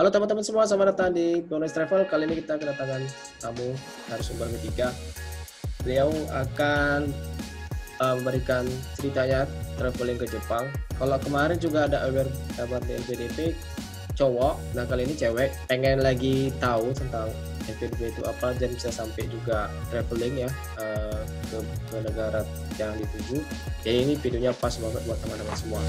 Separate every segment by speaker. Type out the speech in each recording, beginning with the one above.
Speaker 1: Halo teman-teman semua, selamat datang di Bonus Travel. Kali ini kita kedatangan tamu narasumber ketiga. Beliau akan memberikan ceritanya traveling ke Jepang. Kalau kemarin juga ada aware kabar di LPDP cowok, nah kali ini cewek pengen lagi tahu tentang LPDP itu apa dan bisa sampai juga traveling ya ke negara yang dituju. Jadi ini videonya pas banget buat teman-teman semua.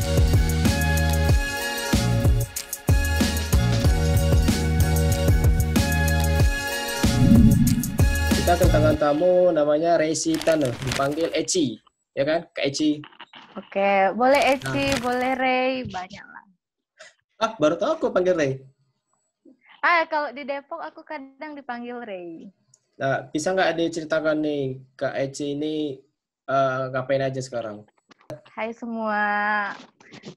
Speaker 1: Kita kedatangan tamu namanya Reisi Tano, dipanggil Eci, ya kan, Kak Eci?
Speaker 2: Oke, boleh Eci, boleh Ray, banyak lah.
Speaker 1: Baru tahu aku panggil Ray.
Speaker 2: Kalau di Depok aku kadang dipanggil Ray.
Speaker 1: Nah, bisa nggak diceritakan nih, Kak Eci ini ngapain aja sekarang?
Speaker 2: Hai semua,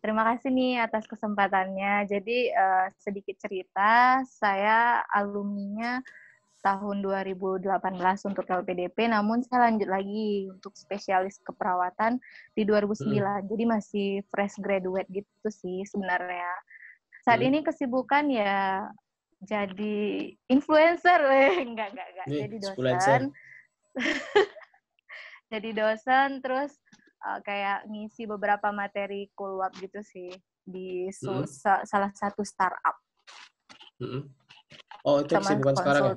Speaker 2: terima kasih nih atas kesempatannya. Jadi sedikit cerita, saya alumninya tahun 2018 untuk LPDP, namun saya lanjut lagi untuk spesialis keperawatan di 2009. Jadi masih fresh graduate gitu sih sebenarnya. Saat ini kesibukan ya jadi influencer, enggak. Jadi dosen. Jadi dosen, terus kayak ngisi beberapa materi kulwab gitu sih di salah satu startup.
Speaker 1: Oh, itu kesibukan sekarang ya?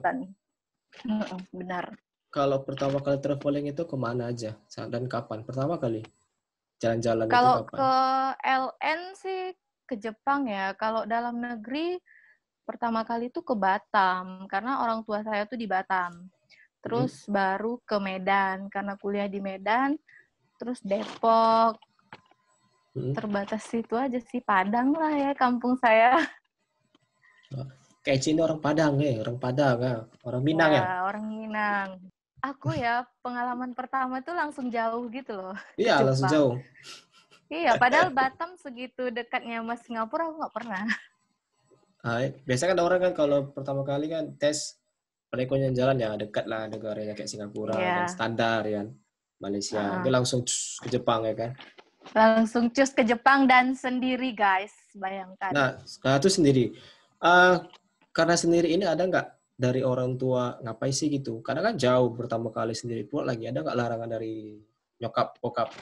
Speaker 2: Benar.
Speaker 1: Kalau pertama kali traveling itu kemana aja? Dan kapan? Pertama kali jalan-jalan itu
Speaker 2: Kalau
Speaker 1: kapan?
Speaker 2: ke LN sih ke Jepang ya. Kalau dalam negeri pertama kali itu ke Batam, karena orang tua saya tuh di Batam. Terus baru ke Medan, karena kuliah di Medan. Terus Depok. Terbatas itu aja sih. Padang lah ya kampung saya.
Speaker 1: Kayak Eci ini orang Padang ya? Orang Padang ya? Orang Minang ya?
Speaker 2: Orang Minang. Aku ya pengalaman pertama tuh langsung jauh gitu loh.
Speaker 1: Iya,
Speaker 2: ke
Speaker 1: langsung
Speaker 2: Jepang.
Speaker 1: jauh.
Speaker 2: Iya, padahal Batam segitu dekatnya sama Singapura aku nggak pernah.
Speaker 1: Biasanya kan orang kan kalau pertama kali kan tes perekonomian jalan ya dekat lah negaranya kayak Singapura kan standar ya, Malaysia itu langsung ke Jepang ya kan.
Speaker 2: Langsung cus ke Jepang dan sendiri guys, bayangkan.
Speaker 1: Nah itu sendiri. Karena sendiri ini ada nggak dari orang tua ngapain sih gitu? Karena kan jauh pertama kali sendiri pula lagi, ada nggak larangan dari nyokap bokap?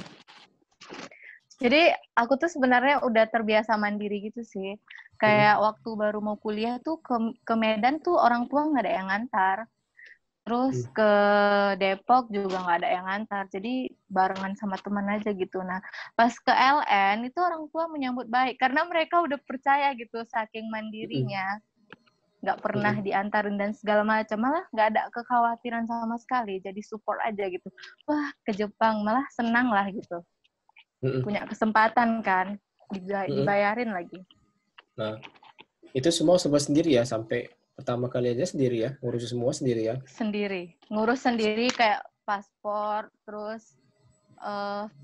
Speaker 2: Jadi aku tuh sebenarnya udah terbiasa mandiri gitu sih. Kayak waktu baru mau kuliah tuh ke Medan tuh orang tua nggak ada yang ngantar. Terus ke Depok juga nggak ada yang ngantar. Jadi barengan sama teman aja gitu. Nah pas ke LN itu orang tua menyambut baik. Karena mereka udah percaya gitu saking mandirinya. Nggak pernah diantarin dan segala macam. Malah nggak ada kekhawatiran sama sekali. Jadi support aja gitu. Wah ke Jepang malah senang lah gitu. Punya kesempatan kan, dibayarin lagi.
Speaker 1: Nah, itu semua serba sendiri ya, sampai pertama kali aja sendiri ya, ngurus semua sendiri ya?
Speaker 2: Sendiri, ngurus sendiri kayak paspor, terus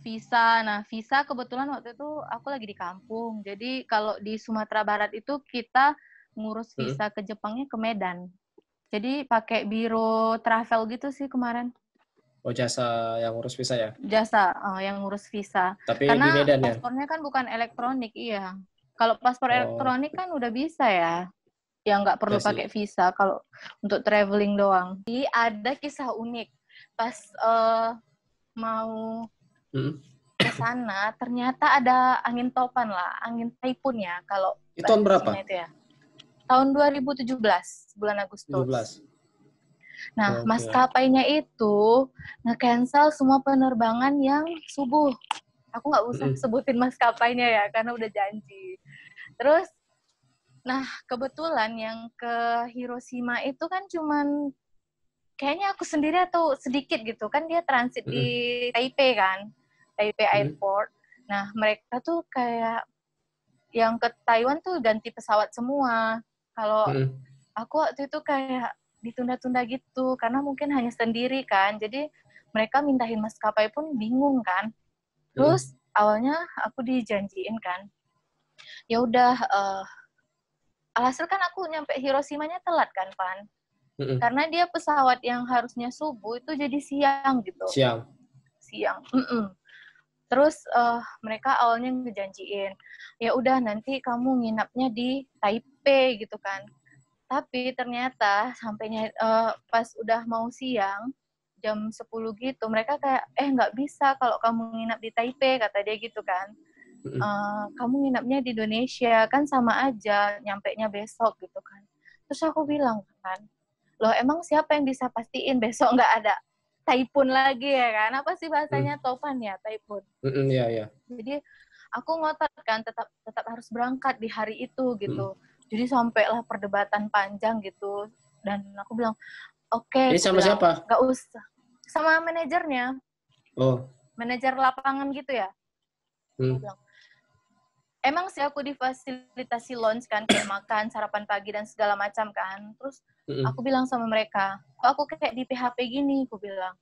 Speaker 2: visa. Nah, visa kebetulan waktu itu aku lagi di kampung, jadi kalau di Sumatera Barat itu kita ngurus visa ke Jepangnya ke Medan. Jadi pakai biro travel gitu sih kemarin.
Speaker 1: Oh, jasa yang ngurus visa ya?
Speaker 2: Jasa yang ngurus visa.
Speaker 1: Tapi di
Speaker 2: Karena
Speaker 1: Medan ya?
Speaker 2: paspornya kan bukan elektronik, iya. Kalau paspor elektronik kan udah bisa ya. Yang nggak perlu pakai visa kalau untuk traveling doang. Jadi ada kisah unik. Pas mau ke sana, ternyata ada angin topan lah, angin typhoon ya. Kalau
Speaker 1: itu tahun berapa?
Speaker 2: itu ya. Tahun 2017, bulan Agustus.
Speaker 1: 17.
Speaker 2: Nah, maskapainya itu nge-cancel semua penerbangan yang subuh. Aku nggak usah sebutin maskapainya ya, karena udah janji. Terus, nah kebetulan yang ke Hiroshima itu kan cuman kayaknya aku sendiri atau sedikit gitu. Kan dia transit di Taipei kan, Taipei Airport. Nah, mereka tuh kayak yang ke Taiwan tuh ganti pesawat semua. Kalau aku waktu itu kayak ditunda-tunda gitu karena mungkin hanya sendiri kan, jadi mereka mintahin maskapai pun bingung kan. Terus awalnya aku dijanjiin kan ya udah alhasil kan aku nyampe Hiroshima-nya telat kan Pan, karena dia pesawat yang harusnya subuh itu jadi siang gitu. Siang. Terus mereka awalnya ngejanjiin, ya udah nanti kamu nginapnya di Taipei gitu kan. Tapi ternyata sampainya pas udah mau siang, jam 10 gitu, mereka kayak, nggak bisa kalau kamu nginap di Taipei, kata dia gitu kan. Kamu nginapnya di Indonesia, kan sama aja, nyampenya besok gitu kan. Terus aku bilang kan, loh emang siapa yang bisa pastiin besok nggak ada taipun lagi ya kan? Apa sih bahasanya topan ya, taipun?
Speaker 1: Iya.
Speaker 2: Jadi aku ngotot kan tetap harus berangkat di hari itu gitu. Jadi sampailah perdebatan panjang gitu. Dan aku bilang, oke,
Speaker 1: Ini
Speaker 2: aku
Speaker 1: sama
Speaker 2: bilang,
Speaker 1: siapa?
Speaker 2: nggak usah. Sama manajernya.
Speaker 1: Oh.
Speaker 2: Manajer lapangan gitu ya. Aku bilang, emang sih aku difasilitasi lounge kan, kayak makan, sarapan pagi, dan segala macam kan. Terus aku bilang sama mereka, kok aku kayak di PHP gini, aku bilang.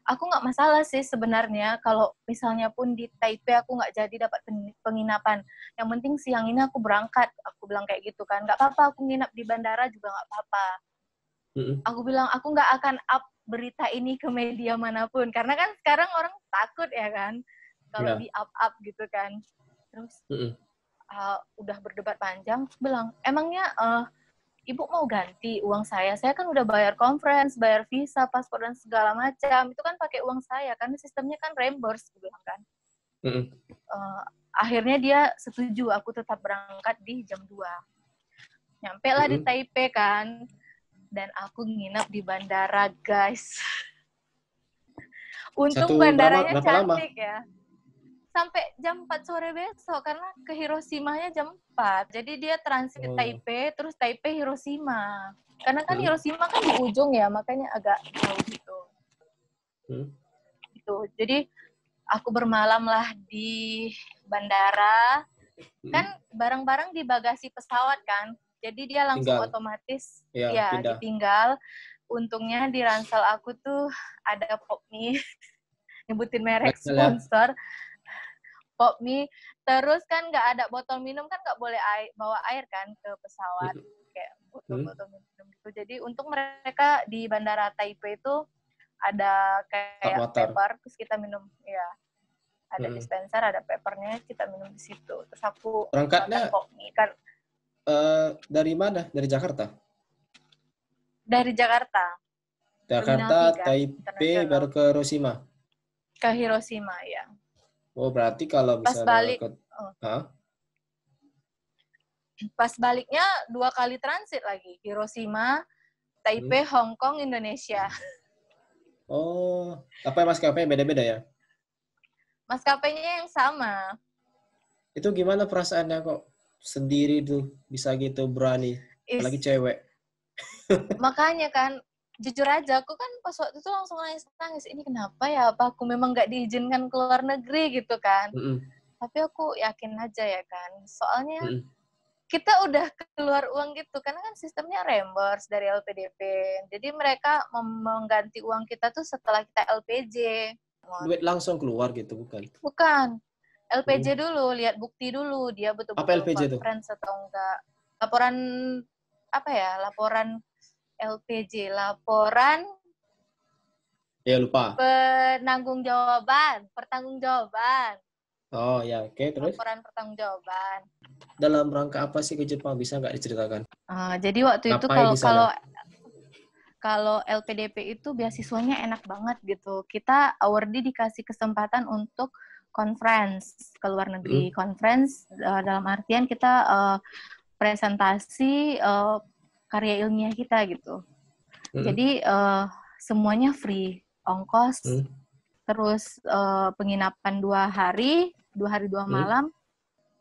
Speaker 2: Aku nggak masalah sih sebenarnya kalau misalnya pun di Taipei aku nggak jadi dapat penginapan. Yang penting siang ini aku berangkat, aku bilang kayak gitu kan. Nggak apa-apa aku nginap di bandara juga nggak apa-apa. Aku bilang aku nggak akan up berita ini ke media manapun. Karena kan sekarang orang takut ya kan, kalau di up gitu kan. Terus udah berdebat panjang, bilang, emangnya ibu mau ganti uang saya kan udah bayar conference, bayar visa, paspor, dan segala macam, itu kan pakai uang saya, karena sistemnya kan reimburse, bilang kan. Akhirnya dia setuju, aku tetap berangkat di jam 2. Nyampe lah di Taipei kan, dan aku nginap di bandara, guys. Untung bandaranya cantik ya. Sampai jam 4 sore besok, karena ke Hiroshima-nya jam 4. Jadi dia transit Taipei, terus Taipei Hiroshima. Karena kan Hiroshima kan di ujung ya, makanya agak jauh gitu. Gitu. Jadi aku bermalam lah di bandara. Kan barang-barang di bagasi pesawat kan. Jadi dia langsung otomatis ditinggal. Untungnya di ransel aku tuh ada Popmi. Nyebutin merek sponsor. Popmi, terus kan nggak ada botol minum, kan nggak boleh bawa air kan ke pesawat, kayak botol minum gitu. Jadi untung mereka di bandara Taipei itu ada kayak paper, terus kita minum, ya ada dispenser, ada papernya, kita minum di situ. Terus aku
Speaker 1: berangkatnya
Speaker 2: Popmi kan.
Speaker 1: Dari mana? Dari Jakarta?
Speaker 2: Dari Jakarta.
Speaker 1: Taipei, baru ke Hiroshima.
Speaker 2: Ke Hiroshima, ya.
Speaker 1: Oh, berarti kalau misalnya
Speaker 2: pas balik, pas baliknya 2 kali transit lagi. Hiroshima, Taipei, Hong Kong, Indonesia.
Speaker 1: Oh, apa maskapainya beda-beda ya?
Speaker 2: Maskapainya yang sama.
Speaker 1: Itu gimana perasaannya kok sendiri tuh bisa gitu berani, apalagi cewek?
Speaker 2: Makanya kan, jujur aja, aku kan pas waktu itu langsung nangis. Ini kenapa ya? Apa aku memang nggak diizinkan ke luar negeri gitu kan? Tapi aku yakin aja ya kan. Soalnya kita udah keluar uang gitu. Karena kan sistemnya reimburse dari LPDP. Jadi mereka mengganti uang kita tuh setelah kita LPJ.
Speaker 1: Duit langsung keluar gitu, bukan?
Speaker 2: Bukan. LPJ dulu, lihat bukti dulu. Dia betul-betul conference atau enggak. Laporan, apa ya? Laporan LPJ, laporan
Speaker 1: lupa.
Speaker 2: pertanggungjawaban.
Speaker 1: Oh ya, oke, terus?
Speaker 2: Laporan pertanggungjawaban.
Speaker 1: Dalam rangka apa sih ke Jepang, bisa nggak diceritakan?
Speaker 2: Jadi waktu itu kalau LPDP itu beasiswanya enak banget gitu. Kita awardee dikasih kesempatan untuk conference ke luar negeri. Conference dalam artian kita presentasi karya ilmiah kita gitu. Jadi semuanya free, ongkos, terus penginapan 2 hari 2 malam.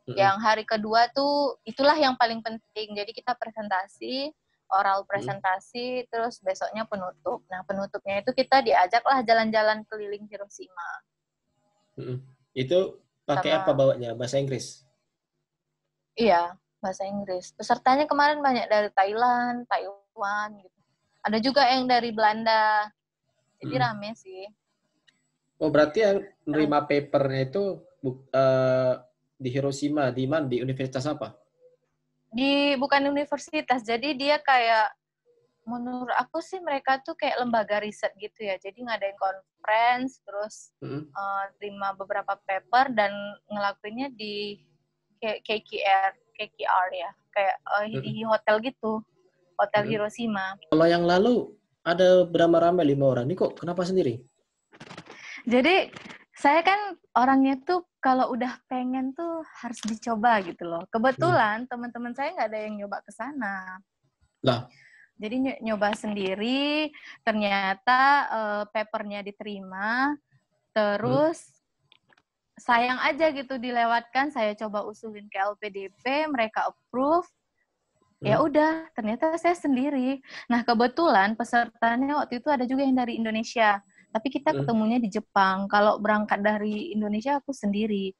Speaker 2: Yang hari kedua tuh itulah yang paling penting. Jadi kita presentasi, oral presentasi, terus besoknya penutup. Nah penutupnya itu kita diajaklah jalan-jalan keliling Hiroshima.
Speaker 1: Itu pakai apa bawanya? Bahasa Inggris?
Speaker 2: Iya, bahasa Inggris. Pesertanya kemarin banyak dari Thailand, Taiwan gitu. Ada juga yang dari Belanda. Jadi rame sih.
Speaker 1: Oh, berarti yang menerima papernya itu di Hiroshima, di mana? Di universitas apa?
Speaker 2: Bukan universitas, jadi dia kayak menurut aku sih mereka tuh kayak lembaga riset gitu ya. Jadi ngadain conference, terus terima beberapa paper dan ngelakuinnya di KKR ya. Kayak di hotel gitu. Hotel Hiroshima.
Speaker 1: Kalau yang lalu ada berapa ramai 5 orang. Ini kok kenapa sendiri?
Speaker 2: Jadi saya kan orangnya tuh kalau udah pengen tuh harus dicoba gitu loh. Kebetulan teman-teman saya nggak ada yang nyoba ke sana.
Speaker 1: Lah.
Speaker 2: Jadi nyoba sendiri, ternyata papernya diterima, terus sayang aja gitu dilewatkan. Saya coba usulin ke LPDP, mereka approve. Ya udah, ternyata saya sendiri. Nah kebetulan pesertanya waktu itu ada juga yang dari Indonesia, tapi kita ketemunya di Jepang. Kalau berangkat dari Indonesia aku sendiri.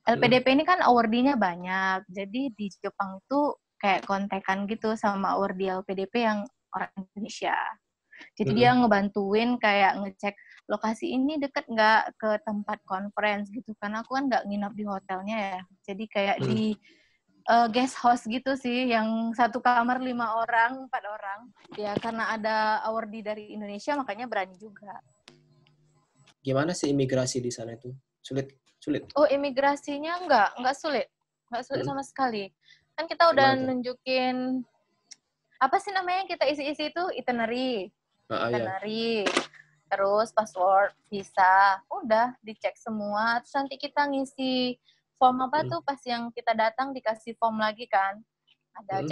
Speaker 2: LPDP ini kan awardee-nya banyak, jadi di Jepang itu kayak kontekan gitu sama awardee LPDP yang orang Indonesia. Jadi dia ngebantuin kayak ngecek lokasi ini deket nggak ke tempat conference gitu. Karena aku kan nggak nginep di hotelnya ya. Jadi kayak di guest house gitu sih, yang satu kamar 5 orang, 4 orang. Ya karena ada awardee dari Indonesia makanya berani juga.
Speaker 1: Gimana sih imigrasi di sana itu? Sulit?
Speaker 2: Oh, imigrasinya nggak sulit. Nggak sulit sama sekali. Kan kita udah nunjukin, apa sih namanya kita isi-isi itu? Itinerary. Terus password, visa. Udah, dicek semua. Terus nanti kita ngisi form apa tuh pas yang kita datang dikasih form lagi kan. Ada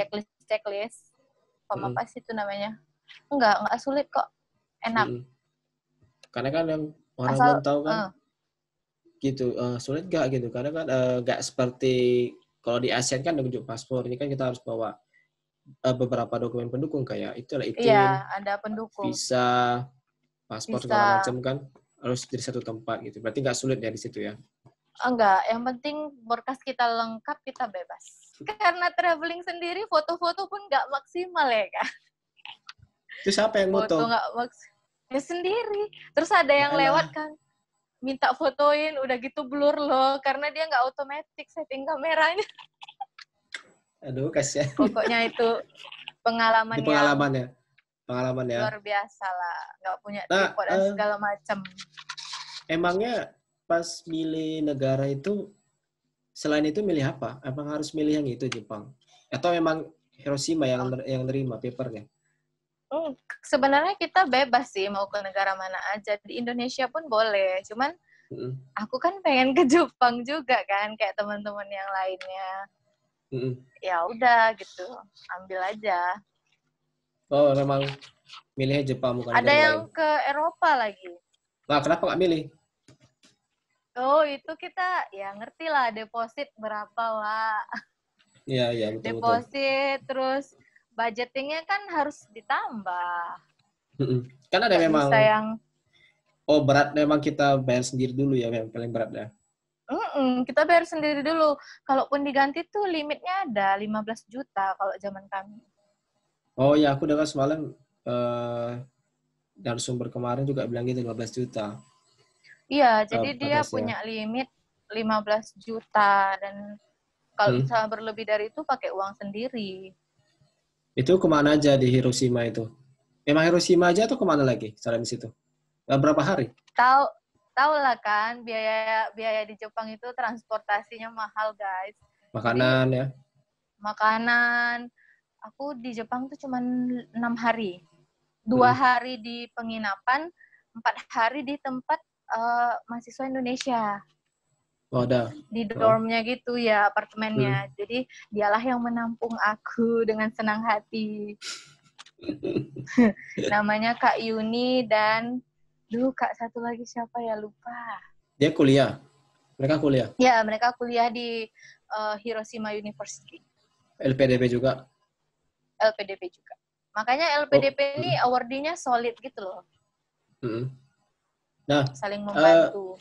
Speaker 2: checklist. Form apa sih itu namanya? Nggak sulit kok. Enak.
Speaker 1: Karena kan yang orang belum tahu kan, gitu, sulit gak gitu. Karena kan gak seperti kalau di ASEAN kan menunjuk paspor. Ini kan kita harus bawa beberapa dokumen pendukung kayak itulah
Speaker 2: Iya, ada pendukung.
Speaker 1: Visa, paspor segala macam kan harus dari satu tempat gitu. Berarti gak sulit ya di situ ya?
Speaker 2: Enggak, yang penting berkas kita lengkap, kita bebas. Karena traveling sendiri, foto-foto pun nggak maksimal ya, Kak.
Speaker 1: Itu siapa yang foto?
Speaker 2: Foto nggak maksimal. Ya sendiri. Terus ada yang lewat kan, minta fotoin, udah gitu blur loh, karena dia nggak otomatis setting kameranya.
Speaker 1: Aduh, kasihan.
Speaker 2: Pokoknya itu pengalaman
Speaker 1: ya.
Speaker 2: Luar biasa lah. Nggak punya tripod dan segala macam.
Speaker 1: Emangnya pas milih negara itu, selain itu milih apa? Emang harus milih yang itu Jepang? Atau memang Hiroshima yang nerima papernya?
Speaker 2: Sebenarnya kita bebas sih mau ke negara mana aja. Di Indonesia pun boleh. Cuman aku kan pengen ke Jepang juga kan, kayak teman-teman yang lainnya. Ya udah gitu, ambil aja.
Speaker 1: Oh, memang milihnya Jepang bukan
Speaker 2: ada yang lain. Ke Eropa lagi.
Speaker 1: Nah, kenapa nggak milih?
Speaker 2: Oh, itu kita ya ngerti lah deposit berapa lah.
Speaker 1: Iya, betul.
Speaker 2: Deposit, terus budgetingnya kan harus ditambah.
Speaker 1: Kan ada memang berat memang kita bayar sendiri dulu ya, yang paling berat ya.
Speaker 2: Kita bayar sendiri dulu. Kalaupun diganti tuh limitnya ada 15 juta kalau zaman kami.
Speaker 1: Oh ya, aku dengar semalam dari sumber kemarin juga bilang gitu 15 juta.
Speaker 2: Iya, jadi dia punya limit 15 juta dan kalau misalnya berlebih dari itu pakai uang sendiri.
Speaker 1: Itu kemana aja di Hiroshima itu? Memang Hiroshima aja atau kemana lagi selain di situ? Berapa hari?
Speaker 2: Tahu lah kan, biaya di Jepang itu transportasinya mahal, guys.
Speaker 1: Makanan. Jadi, ya.
Speaker 2: Makanan. Aku di Jepang tuh cuma 6 hari. 2 hari di penginapan, 4 hari di tempat mahasiswa Indonesia. Di dormnya gitu ya, apartemennya. Jadi dialah yang menampung aku dengan senang hati. Namanya Kak Yuni dan Kak satu lagi siapa ya, lupa.
Speaker 1: Dia kuliah? Mereka kuliah?
Speaker 2: Ya, mereka kuliah di Hiroshima University.
Speaker 1: LPDP juga?
Speaker 2: LPDP juga. Makanya LPDP ini awardee-nya solid gitu loh.
Speaker 1: Nah,
Speaker 2: saling membantu.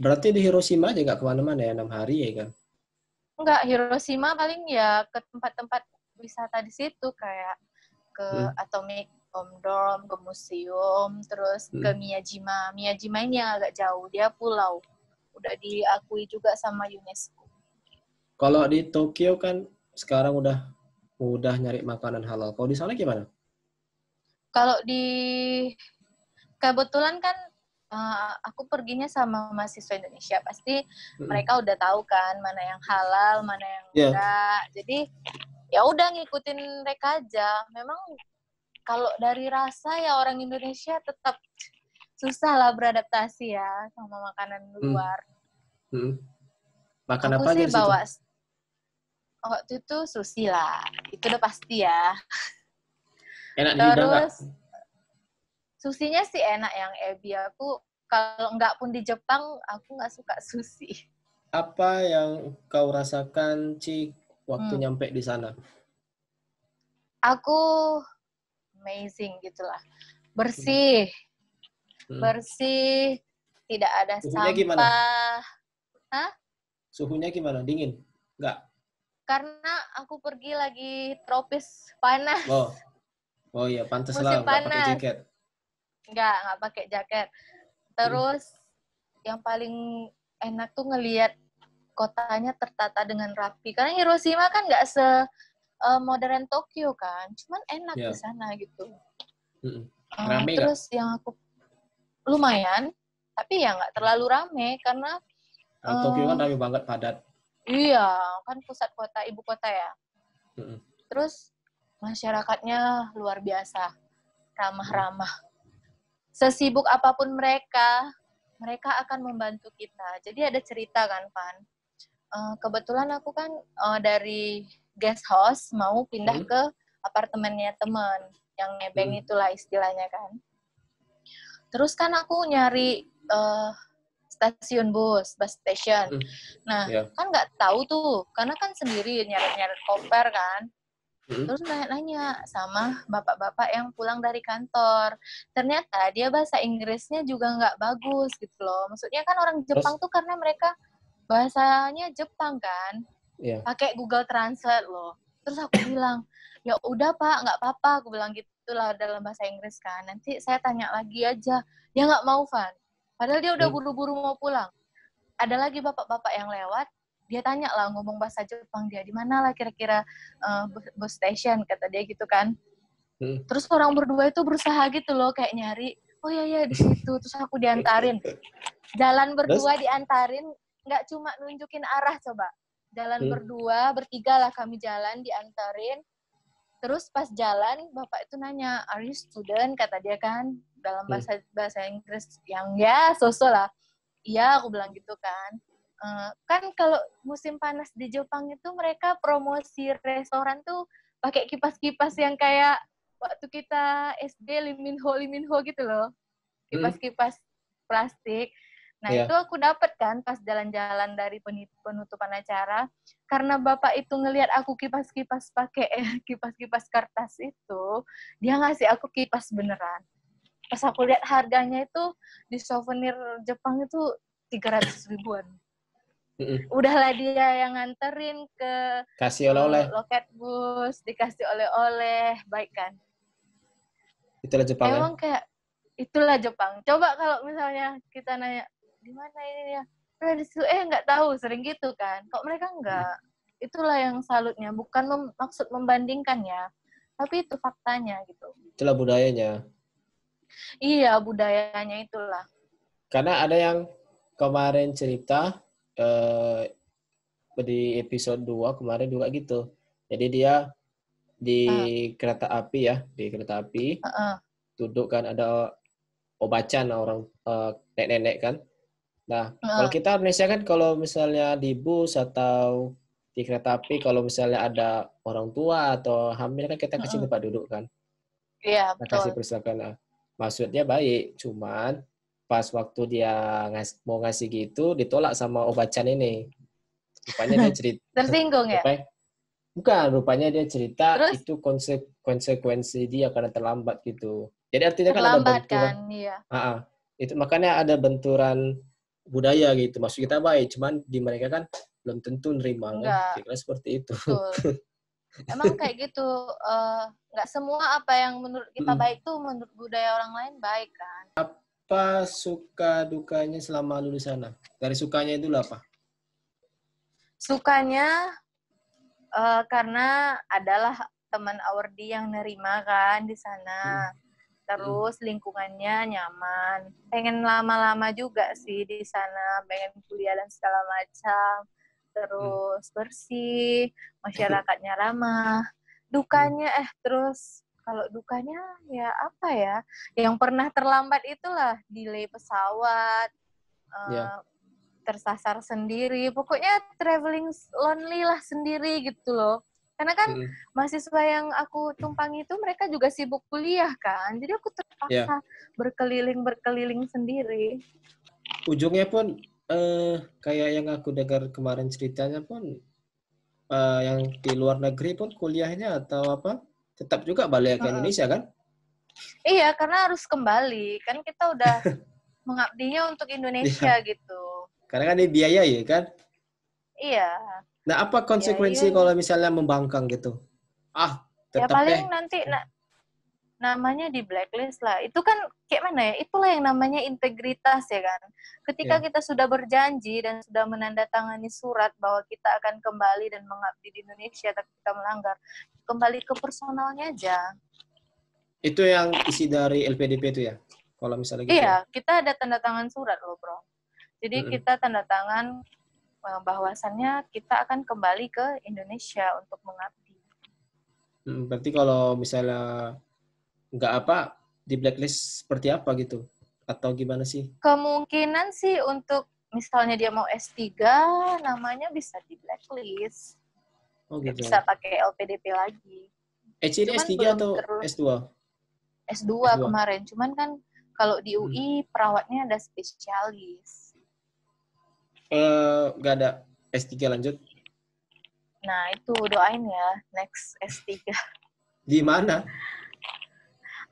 Speaker 1: Berarti di Hiroshima aja nggak kemana-mana ya, 6 hari ya kan?
Speaker 2: Enggak, Hiroshima paling ya ke tempat-tempat wisata di situ, kayak ke Atomic Bomb Dome, ke museum, terus ke Miyajima. Miyajima ini yang agak jauh, dia pulau. Udah diakui juga sama UNESCO.
Speaker 1: Kalau di Tokyo kan sekarang udah nyari makanan halal. Kalau di sana gimana?
Speaker 2: Kalau di kebetulan kan aku perginya sama mahasiswa Indonesia, pasti mereka udah tahu kan mana yang halal, mana yang enggak. Jadi ya udah ngikutin mereka aja. Memang kalau dari rasa ya orang Indonesia tetap susah lah beradaptasi ya sama makanan luar.
Speaker 1: Makan
Speaker 2: aku
Speaker 1: apa
Speaker 2: sih
Speaker 1: aja di situ?
Speaker 2: bawa waktu itu sushi lah, itu udah pasti ya.
Speaker 1: Enak juga nggak?
Speaker 2: Terus sushinya sih enak yang ebi. Aku kalau nggak pun di Jepang, aku nggak suka sushi.
Speaker 1: Apa yang kau rasakan, Ci, waktu nyampe di sana?
Speaker 2: Aku amazing gitulah. Bersih. Bersih, tidak ada
Speaker 1: Suhunya
Speaker 2: sampah.
Speaker 1: Gimana?
Speaker 2: Hah?
Speaker 1: Suhunya gimana? Dingin? Nggak?
Speaker 2: Karena aku pergi lagi tropis panas.
Speaker 1: Oh iya, pantas
Speaker 2: Musim
Speaker 1: lah nggak pakai
Speaker 2: panas.
Speaker 1: jaket.
Speaker 2: Nggak pakai jaket. Terus yang paling enak tuh ngelihat kotanya tertata dengan rapi. Karena Hiroshima kan nggak modern Tokyo kan, cuman enak di sana gitu.
Speaker 1: Rame
Speaker 2: terus
Speaker 1: nggak?
Speaker 2: yang aku lumayan, tapi ya nggak terlalu rame karena
Speaker 1: Tokyo kan rame banget, padat.
Speaker 2: Iya, kan pusat kota, ibu kota ya. Terus masyarakatnya luar biasa, ramah-ramah. Sesibuk apapun mereka akan membantu kita. Jadi ada cerita kan, Van. Kebetulan aku kan dari guest house mau pindah ke apartemennya teman yang nebeng itulah istilahnya kan. Terus kan aku nyari stasiun bus station. Nah, kan nggak tahu tuh, karena kan sendiri nyari koper kan. Terus nanya sama bapak-bapak yang pulang dari kantor. Ternyata dia bahasa Inggrisnya juga nggak bagus gitu loh. Maksudnya kan orang Jepang tuh karena mereka bahasanya Jepang kan, pakai Google Translate loh. Terus aku bilang, ya udah Pak, nggak apa-apa. Aku bilang gitulah dalam bahasa Inggris kan. Nanti saya tanya lagi aja. Dia nggak mau, Van. Padahal dia udah buru-buru mau pulang. Ada lagi bapak-bapak yang lewat, dia tanya lah ngomong bahasa Jepang, dia di mana lah kira-kira bus station, kata dia gitu kan. Terus orang berdua itu berusaha gitu loh kayak nyari, oh ya di situ. Terus aku diantarin, jalan berdua diantarin, nggak cuma nunjukin arah coba, jalan berdua, bertiga lah kami jalan diantarin. Terus pas jalan bapak itu nanya, are you student, kata dia kan dalam bahasa Inggris yang ya so-so lah. Iya, aku bilang gitu kan. Kan kalau musim panas di Jepang itu mereka promosi restoran tuh pakai kipas-kipas yang kayak waktu kita SD Liminho gitu loh. Kipas-kipas plastik. Nah, itu aku dapat kan pas jalan-jalan dari penutupan acara. Karena bapak itu ngelihat aku kipas-kipas pakai kipas-kipas kertas itu, dia ngasih aku kipas beneran. Pas aku lihat harganya itu di souvenir Jepang itu 300 ribuan. Udahlah dia yang nganterin ke
Speaker 1: kasih oleh-oleh,
Speaker 2: loket bus, dikasih oleh-oleh, baik kan?
Speaker 1: Itulah Jepang.
Speaker 2: Emang kayak itulah Jepang. Coba kalau misalnya kita nanya di mana ini ya, di situ nggak tahu, sering gitu kan. Kok mereka nggak? Itulah yang salutnya, bukan maksud membandingkan ya, tapi itu faktanya gitu.
Speaker 1: Itulah budayanya.
Speaker 2: Iya, budayanya itulah.
Speaker 1: Karena ada yang kemarin cerita di episode 2 kemarin juga gitu. Jadi dia di kereta api ya, duduk kan ada obacan orang nenek-nenek kan. Nah, kalau kita Indonesia kan kalau misalnya di bus atau di kereta api kalau misalnya ada orang tua atau hamil kan kita kasih tempat duduk kan.
Speaker 2: Iya,
Speaker 1: betul. Kasih persilakan. Nah, maksudnya baik, cuman pas waktu dia mau ngasih gitu ditolak sama obacan ini. Rupanya dia cerita
Speaker 2: tersinggung ya?
Speaker 1: Bukan, rupanya dia cerita
Speaker 2: Terus?
Speaker 1: Itu konsekuensi dia karena terlambat gitu. Jadi artinya kan ada
Speaker 2: Terlambat
Speaker 1: benturan.
Speaker 2: kan, iya.
Speaker 1: Itu makanya ada benturan budaya gitu. Maksud kita baik, cuman di mereka kan belum tentu nerima kan. Kira-kira seperti itu.
Speaker 2: Betul. Emang kayak gitu, nggak semua apa yang menurut kita baik tuh menurut budaya orang lain baik kan.
Speaker 1: Apa suka dukanya selama lu di sana? Dari sukanya itu apa?
Speaker 2: Sukanya karena adalah teman Awardi yang nerima kan di sana. terus lingkungannya nyaman. Pengen lama-lama juga sih di sana, pengen kuliah dan segala macam. Terus bersih, masyarakatnya ramah. Dukanya terus kalau dukanya ya apa ya? Yang pernah terlambat itulah delay pesawat, tersasar sendiri. Pokoknya traveling lonely lah sendiri gitu loh. Karena kan mahasiswa yang aku tumpangi itu mereka juga sibuk kuliah kan. Jadi aku terpaksa berkeliling sendiri.
Speaker 1: Ujungnya pun kayak yang aku dengar kemarin ceritanya pun yang di luar negeri pun kuliahnya atau apa tetap juga balik ke Indonesia kan?
Speaker 2: Iya, karena harus kembali. Kan kita udah mengabdinya untuk Indonesia gitu.
Speaker 1: Karena kan ini biaya ya kan?
Speaker 2: Iya.
Speaker 1: Nah, apa konsekuensi kalau misalnya membangkang gitu?
Speaker 2: Ya
Speaker 1: tetap
Speaker 2: paling nanti namanya di blacklist lah. Itu kan kayak mana ya? Itulah yang namanya integritas ya kan. Ketika kita sudah berjanji dan sudah menandatangani surat bahwa kita akan kembali dan mengabdi di Indonesia, tapi kita melanggar, kembali ke personalnya aja.
Speaker 1: Itu yang isi dari LPDP itu ya? Kalau misalnya gitu.
Speaker 2: Iya, kita ada tanda tangan surat loh, bro. Jadi kita tanda tangan bahwasannya kita akan kembali ke Indonesia untuk mengabdi.
Speaker 1: Berarti kalau misalnya nggak di blacklist seperti apa gitu? Atau gimana sih?
Speaker 2: Kemungkinan sih untuk misalnya dia mau S3, namanya bisa di blacklist.
Speaker 1: Gitu.
Speaker 2: Bisa pakai LPDP lagi.
Speaker 1: Ini S3 atau S2?
Speaker 2: S2 kemarin. Cuman kan kalau di UI perawatnya ada spesialis.
Speaker 1: Nggak ada S3 lanjut?
Speaker 2: Nah, itu doain ya, next S3.
Speaker 1: Di mana?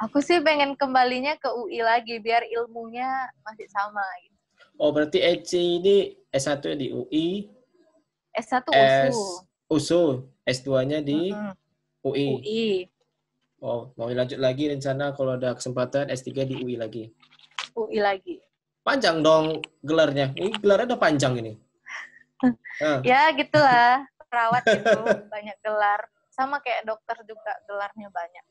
Speaker 2: Aku sih pengen kembalinya ke UI lagi, biar ilmunya masih sama. Gitu.
Speaker 1: Oh, berarti Eci ini S1 di UI.
Speaker 2: S1 USU.
Speaker 1: USU. S2-nya di UI.
Speaker 2: UI.
Speaker 1: Oh, mau lanjut lagi rencana kalau ada kesempatan S3 di UI lagi.
Speaker 2: UI lagi.
Speaker 1: Panjang dong gelarnya. Ini gelarnya udah panjang ini.
Speaker 2: Ya, gitulah. Perawat itu banyak gelar. Sama kayak dokter juga gelarnya banyak.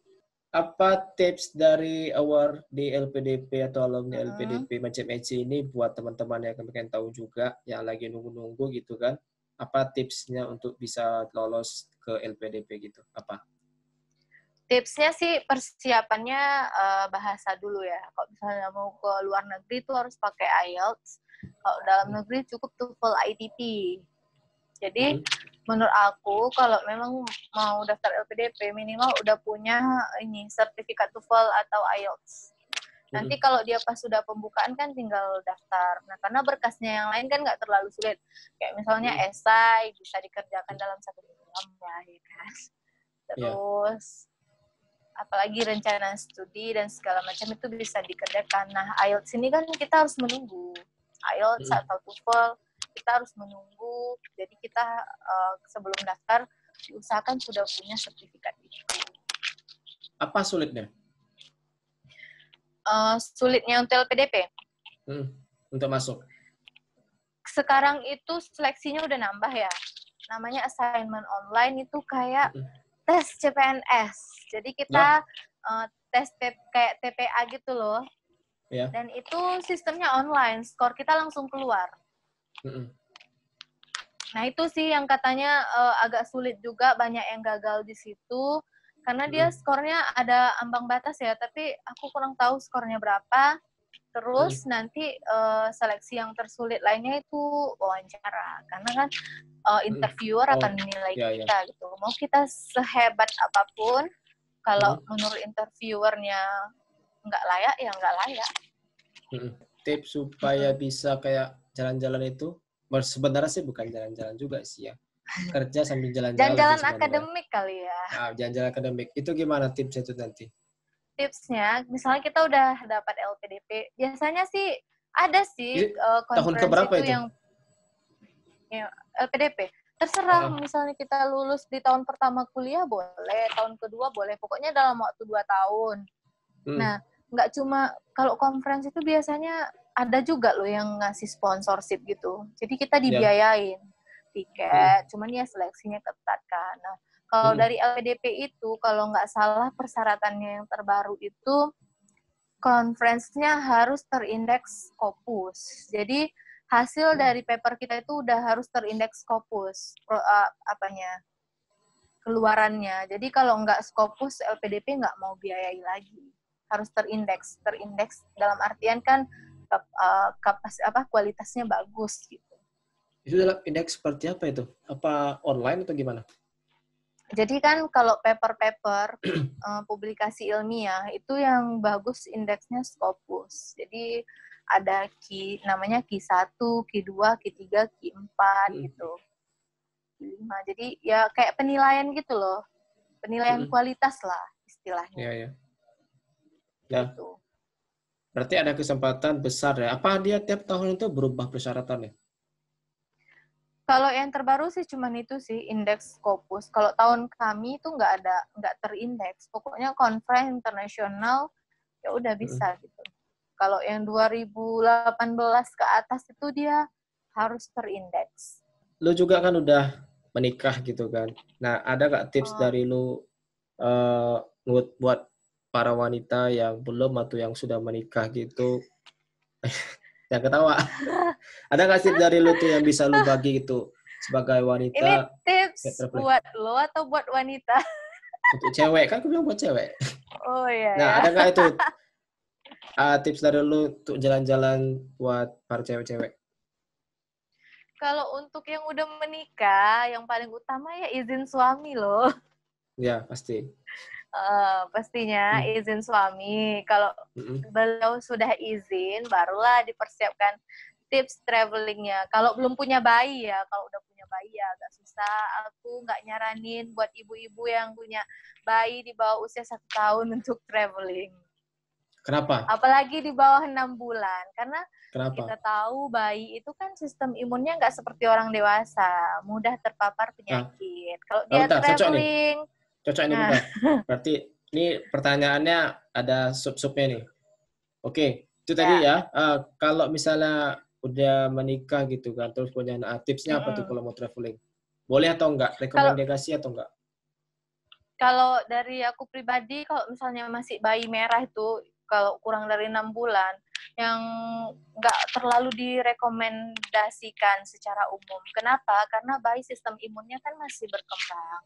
Speaker 1: Apa tips dari award di LPDP atau alumni LPDP macam Eci ini buat teman-teman yang pengen tahu juga, yang lagi nunggu-nunggu gitu kan? Apa tipsnya untuk bisa lolos ke LPDP gitu? Apa?
Speaker 2: Tipsnya sih persiapannya bahasa dulu ya. Kalau misalnya mau ke luar negeri itu harus pakai IELTS. Kalau dalam negeri cukup TOEFL ITP. Jadi menurut aku kalau memang mau daftar LPDP minimal udah punya ini sertifikat TOEFL atau IELTS. Nanti kalau dia pas sudah pembukaan kan tinggal daftar. Nah, karena berkasnya yang lain kan nggak terlalu sulit. Kayak misalnya esai bisa dikerjakan dalam 1 jam ya kan. Terus apalagi rencana studi dan segala macam itu bisa dikerjakan. Nah, IELTS ini kan kita harus menunggu. IELTS atau TOEFL kita harus menunggu. Jadi kita sebelum daftar diusahakan sudah punya sertifikat itu.
Speaker 1: Apa sulitnya?
Speaker 2: Sulitnya untuk LPDP?
Speaker 1: Untuk masuk?
Speaker 2: Sekarang itu seleksinya udah nambah ya. Namanya assignment online itu kayak tes CPNS. Jadi kita tes kayak TPA gitu loh.
Speaker 1: Ya.
Speaker 2: Dan itu sistemnya online. Skor kita langsung keluar. Nah itu sih yang katanya agak sulit juga. Banyak yang gagal di situ. Karena dia skornya ada ambang batas ya. Tapi aku kurang tahu skornya berapa. Terus nanti seleksi yang tersulit lainnya itu wawancara. Karena kan interviewer akan menilai kita gitu. Mau kita sehebat apapun, kalau menurut interviewernya nggak layak, ya nggak layak.
Speaker 1: Tips supaya bisa kayak jalan-jalan itu, sebenarnya sih bukan jalan-jalan juga sih ya. Kerja sambil jalan-jalan.
Speaker 2: Jalan-jalan akademik kali ya.
Speaker 1: Jalan-jalan akademik. Itu gimana tipsnya itu nanti?
Speaker 2: Tipsnya, misalnya kita udah dapat LPDP, biasanya sih ada sih
Speaker 1: tahun keberapa itu?
Speaker 2: Yang LPDP. Terserah, misalnya kita lulus di tahun pertama kuliah boleh, tahun kedua boleh, pokoknya dalam waktu 2 tahun. Nah, nggak cuma, kalau conference itu biasanya ada juga loh yang ngasih sponsorship gitu. Jadi kita dibiayain tiket, cuman ya seleksinya ketat kan. Nah, kalau dari LPDP itu, kalau nggak salah persyaratannya yang terbaru itu conference-nya harus terindeks Scopus. Jadi hasil dari paper kita itu udah harus terindeks Scopus, keluarannya. Jadi kalau nggak Scopus, LPDP nggak mau biayai lagi. Harus terindeks dalam artian kan kualitasnya bagus gitu.
Speaker 1: Itu dalam indeks seperti apa itu? Apa online atau gimana?
Speaker 2: Jadi kan kalau paper-paper publikasi ilmiah itu yang bagus indeksnya Scopus. Jadi ada namanya Q1, Q2, Q3, Q4 gitu. Q5. Jadi ya kayak penilaian gitu loh. Penilaian kualitas lah istilahnya.
Speaker 1: Iya, iya. Ya.
Speaker 2: Gitu.
Speaker 1: Berarti ada kesempatan besar ya. Apa dia tiap tahun itu berubah persyaratannya?
Speaker 2: Kalau yang terbaru sih cuman itu sih, indeks Scopus. Kalau tahun kami itu nggak terindeks. Pokoknya conference internasional ya udah bisa gitu. Kalau yang 2018 ke atas itu dia harus terindeks.
Speaker 1: Lu juga kan udah menikah gitu kan. Nah, ada nggak tips dari lu buat para wanita yang belum atau yang sudah menikah gitu? Yang ketawa. Ada nggak tips dari lu tuh yang bisa lu bagi gitu sebagai wanita?
Speaker 2: Ini tips buat lo atau buat wanita?
Speaker 1: Untuk cewek, kan aku bilang buat cewek.
Speaker 2: Oh iya.
Speaker 1: Nah, ada nggak itu tips dari lu untuk jalan-jalan buat para cewek-cewek?
Speaker 2: Kalau untuk yang udah menikah, yang paling utama ya izin suami loh.
Speaker 1: Ya, pasti.
Speaker 2: Pastinya izin suami. Kalau beliau sudah izin, barulah dipersiapkan tips travelingnya. Kalau belum punya bayi ya, kalau udah punya bayi ya agak susah. Aku nggak nyaranin buat ibu-ibu yang punya bayi di bawah usia 1 tahun untuk traveling.
Speaker 1: Kenapa?
Speaker 2: Apalagi di bawah 6 bulan. Karena
Speaker 1: Kenapa?
Speaker 2: kita tahu bayi itu kan sistem imunnya nggak seperti orang dewasa. Mudah terpapar penyakit. Kalau dia traveling...
Speaker 1: Cocok ini bentar. Berarti ini pertanyaannya ada sub-subnya nih. Oke, itu tadi ya. Kalau misalnya udah menikah gitu kan, terus punya tipsnya apa tuh kalau mau traveling? Boleh atau enggak? Rekomendasi atau enggak?
Speaker 2: Kalau dari aku pribadi, kalau misalnya masih bayi merah itu, kalau kurang dari 6 bulan, yang nggak terlalu direkomendasikan secara umum. Kenapa? Karena bayi sistem imunnya kan masih berkembang.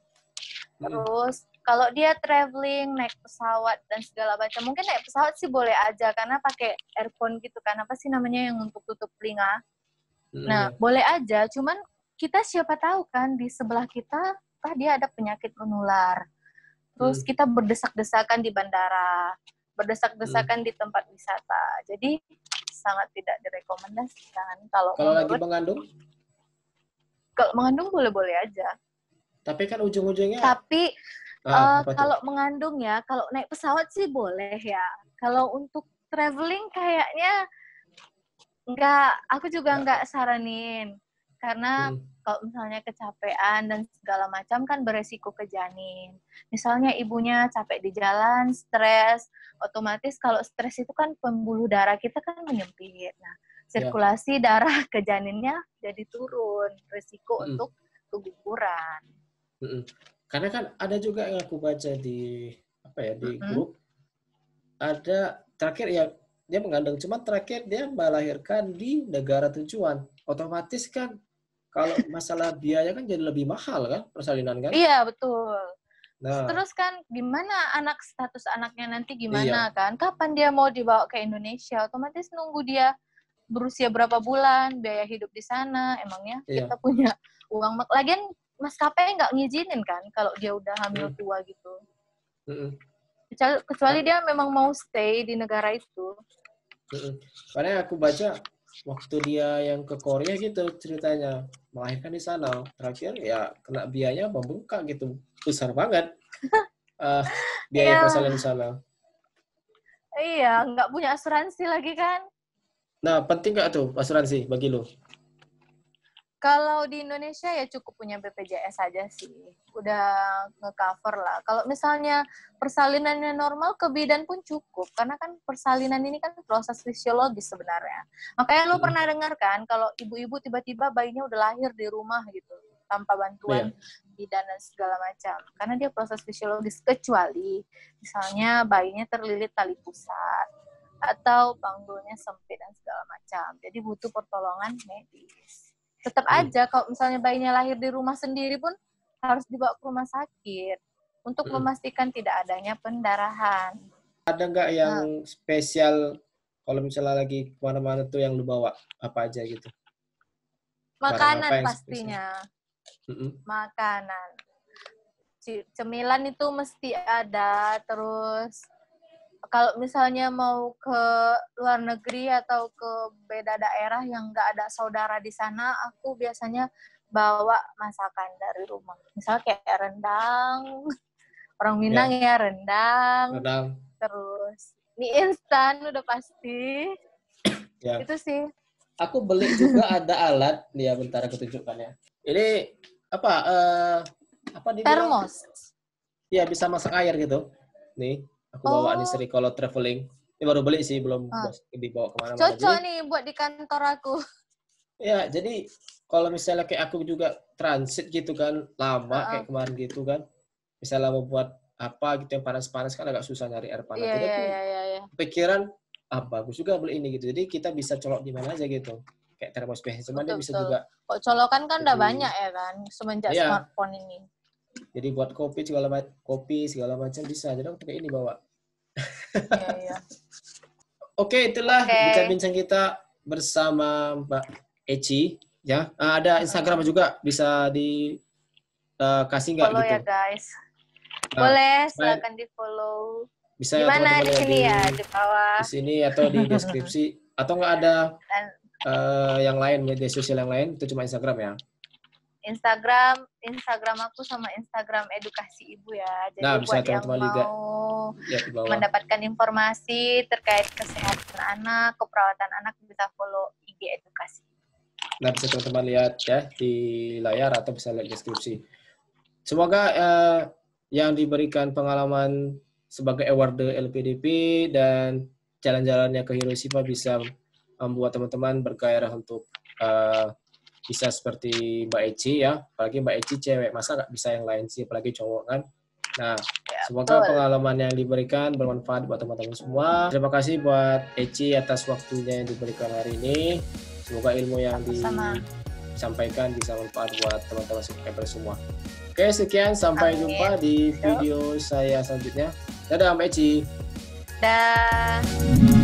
Speaker 2: Terus kalau dia traveling, naik pesawat dan segala macam, mungkin naik pesawat sih boleh aja karena pakai earphone gitu kan, apa sih namanya yang untuk tutup telinga. Nah, boleh aja, cuman kita siapa tahu kan di sebelah kita, dia ada penyakit menular. Terus kita berdesak-desakan di bandara, berdesak-desakan di tempat wisata. Jadi sangat tidak direkomendasikan. Kalau
Speaker 1: lagi mengandung?
Speaker 2: Kalau mengandung boleh-boleh aja.
Speaker 1: Tapi kan ujung-ujungnya...
Speaker 2: Tapi kalau mengandung ya, kalau naik pesawat sih boleh ya. Kalau untuk traveling kayaknya aku juga nggak saranin. Karena kalau misalnya kecapean dan segala macam kan beresiko ke janin. Misalnya ibunya capek di jalan, stres, otomatis kalau stres itu kan pembuluh darah kita kan menyempit. Nah, sirkulasi darah ke janinnya jadi turun, resiko untuk keguguran.
Speaker 1: Karena kan ada juga yang aku baca di grup, ada terakhir ya dia mengandung, cuma terakhir dia melahirkan di negara tujuan. Otomatis kan kalau masalah biaya kan jadi lebih mahal kan persalinan kan?
Speaker 2: Iya betul.
Speaker 1: Nah,
Speaker 2: terus kan gimana status anaknya nanti gimana kan? Kapan dia mau dibawa ke Indonesia? Otomatis nunggu dia berusia berapa bulan, biaya hidup di sana. Emangnya kita punya uang? Lagian maskapai nggak ngizinin kan kalau dia udah hamil tua gitu. Kecuali dia memang mau stay di negara itu.
Speaker 1: Karena aku baca waktu dia yang ke Korea gitu ceritanya, melahirkan di sana. Terakhir ya kena biaya membengkak gitu. Besar banget biaya persalinan di sana.
Speaker 2: Iya, nggak punya asuransi lagi kan.
Speaker 1: Nah, penting nggak tuh asuransi bagi lo?
Speaker 2: Kalau di Indonesia ya cukup punya BPJS saja sih. Udah nge-cover lah. Kalau misalnya persalinannya normal, ke bidan pun cukup. Karena kan persalinan ini kan proses fisiologis sebenarnya. Makanya lo pernah dengar kan, kalau ibu-ibu tiba-tiba bayinya udah lahir di rumah gitu. Tanpa bantuan bidan dan segala macam. Karena dia proses fisiologis. Kecuali misalnya bayinya terlilit tali pusat. atau panggulnya sempit dan segala macam. Jadi butuh pertolongan medis. Tetap aja kalau misalnya bayinya lahir di rumah sendiri pun harus dibawa ke rumah sakit untuk memastikan tidak adanya pendarahan.
Speaker 1: Ada nggak yang spesial kalau misalnya lagi kemana-mana tuh yang lu bawa apa aja gitu?
Speaker 2: Makanan pastinya. Makanan. Cemilan itu mesti ada. Terus kalau misalnya mau ke luar negeri atau ke beda daerah yang nggak ada saudara di sana, aku biasanya bawa masakan dari rumah. Misalnya kayak rendang, orang Minang ya rendang. Terus mie instan udah pasti. Itu sih.
Speaker 1: Aku beli juga ada alat, nih ya bentar aku tunjukkan ya. Ini apa? Apa dibilang?
Speaker 2: Termos.
Speaker 1: Iya, bisa masak air gitu. Nih, aku bawa nih sering kalau traveling. Ini baru beli sih, belum dibawa kemana-mana.
Speaker 2: Cocok nih buat di kantor aku.
Speaker 1: Ya, jadi kalau misalnya kayak aku juga transit gitu kan, lama kayak kemarin gitu kan. Misalnya mau buat apa gitu yang panas-panas kan agak susah nyari air panas. Jadi aku pikiran, bagus juga beli ini gitu. Jadi kita bisa colok di mana aja gitu. Kayak termos biasa, cuman dia bisa juga.
Speaker 2: Kok colokan kan udah banyak ya kan, semenjak smartphone ini.
Speaker 1: Jadi buat kopi segala macam bisa. Jadi aku pakai ini bawa. Oke, itulah bincang-bincang kita bersama Mbak Eci. Ya, ada Instagram juga bisa dikasih nggak
Speaker 2: follow
Speaker 1: gitu?
Speaker 2: Ya guys. Boleh, silakan di follow.
Speaker 1: Bisa
Speaker 2: di mana di sini ya di bawah.
Speaker 1: Di sini atau di deskripsi atau nggak ada yang lain media sosial yang lain, itu cuma Instagram ya?
Speaker 2: Instagram aku sama Instagram edukasi ibu ya. Jadi
Speaker 1: bisa
Speaker 2: buat yang mau mendapatkan informasi terkait kesehatan anak, keperawatan anak bisa follow IG edukasi.
Speaker 1: Nah, bisa teman-teman lihat ya di layar atau bisa lihat deskripsi. Semoga yang diberikan pengalaman sebagai award LPDP dan jalan-jalannya ke Hiroshima bisa membuat teman-teman bergairah untuk bisa seperti Mbak Eci ya. Apalagi Mbak Eci cewek, masa nggak bisa yang lain sih, apalagi cowok kan. Nah, semoga pengalaman yang diberikan bermanfaat buat teman-teman semua. Terima kasih buat Eci atas waktunya yang diberikan hari ini. Semoga ilmu yang disampaikan bisa bermanfaat buat teman-teman subscriber semua. Oke, sekian. Sampai jumpa di video saya selanjutnya. Dadah Mbak Eci.
Speaker 2: Dah.